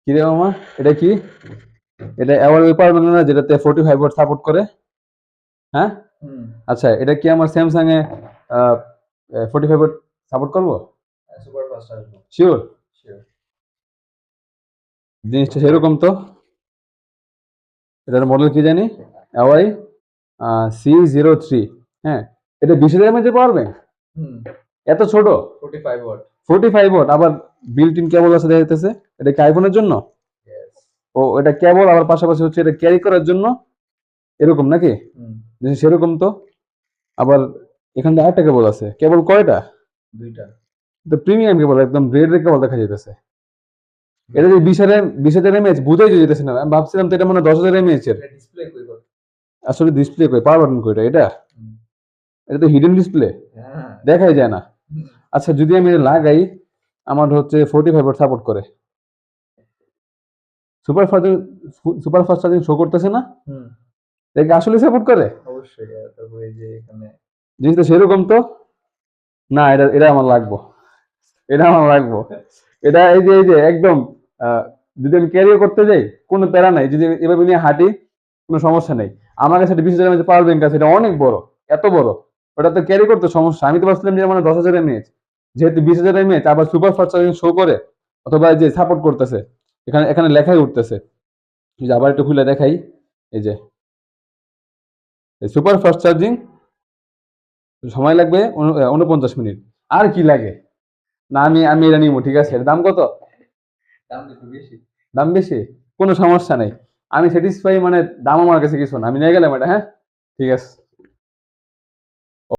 কি রে মামা, এটা কি? এটা অ্যাভেলেবল পারবেন না যেটাতে 45 ওয়াট সাপোর্ট করে? হ্যাঁ, আচ্ছা, এটা কি আমার স্যামসাং এ 45 ওয়াট সাপোর্ট করবো? সুপার ফাস্ট আসবে শিওর? শিওর। জিনিসটা সেরকম তো। এটার মডেল কি জানি? Away C03। হ্যাঁ, এটা 20,000 এমএএইচ পাওয়ার ব্যাংক। এত ছোট? 45 ওয়াট। 45 ওয়াট, আবার বিল্ট ইন কেবল আছে দেখা যাইতেছে। এটা কি আইফোনের জন্য? ও, এটা কেবল, আবার পাশাপাশি হচ্ছে এটা ক্যারি করার জন্য এরকম নাকি? সেরকম তো। আবার এখানে আরেকটা কেবল আছে। কেবল কয়টা? দুইটা। তো প্রিমিয়াম কেবল, একদম গ্রেড কেবল দেখা যাইতেছে। এটা যে 20,000 এমএএইচ বুঝাই যেতেছে না। আমি ভাবছিলাম তো এটা মনে হয় 10,000 এমএএইচ এর। ডিসপ্লে কই? আসলে ডিসপ্লে কই, পাওয়ার বাটন কই? এটা এটা তো হিডেন ডিসপ্লে, দেখাই যায় না। আচ্ছা, যদি আমি এটা লাগাই, আমার হচ্ছে 45 ওয়াট সাপোর্ট করে। Super fast super fast charging show করতেছে না? এটা কি আসলে সাপোর্ট করে? অবশ্যই। তারপরে এই যে এখানে জিনিসটা সেরকম তো। না, এটা এটা আমার লাগবো। এটা আমার লাগবো। এটা এই যে একদম আহ, যদি আমি ক্যারিও করতে যাই কোনো প্যারা নাই, যদি এভাবে নিয়ে হাঁটি কোনো সমস্যা নেই। আমার কাছে একটা 20,000 এমএএইচ পাওয়ার ব্যাংক আছে, এটা অনেক বড়, এত বড়। ওটা তো ক্যারি করতে সমস্যা। আমি তো ভাবছিলাম যে মানে 10,000 এমএএইচ, যেহেতু 20,000 এমএএইচ আবার সুপার ফাস্ট চার্জিং শো করে, অথবা এই যে সাপোর্ট করতেছে, এখানে এখানে লেখাই উঠতেছে। এই যে আবার একটু খুলে দেখাই, এই যে সুপার ফাস্ট চার্জিং, সময় লাগবে 49 মিনিট। আর কি লাগে? না, আমি আমি এটা নিবো, ঠিক আছে। এর দাম কত? দাম একটু বেশি। দাম বেশি? কোনো সমস্যা নাই, আমি স্যাটিসফাই, মানে দাম আমার কাছে কিছু না, আমি নিয়ে গেলাম এটা। হ্যাঁ, ঠিক আছে।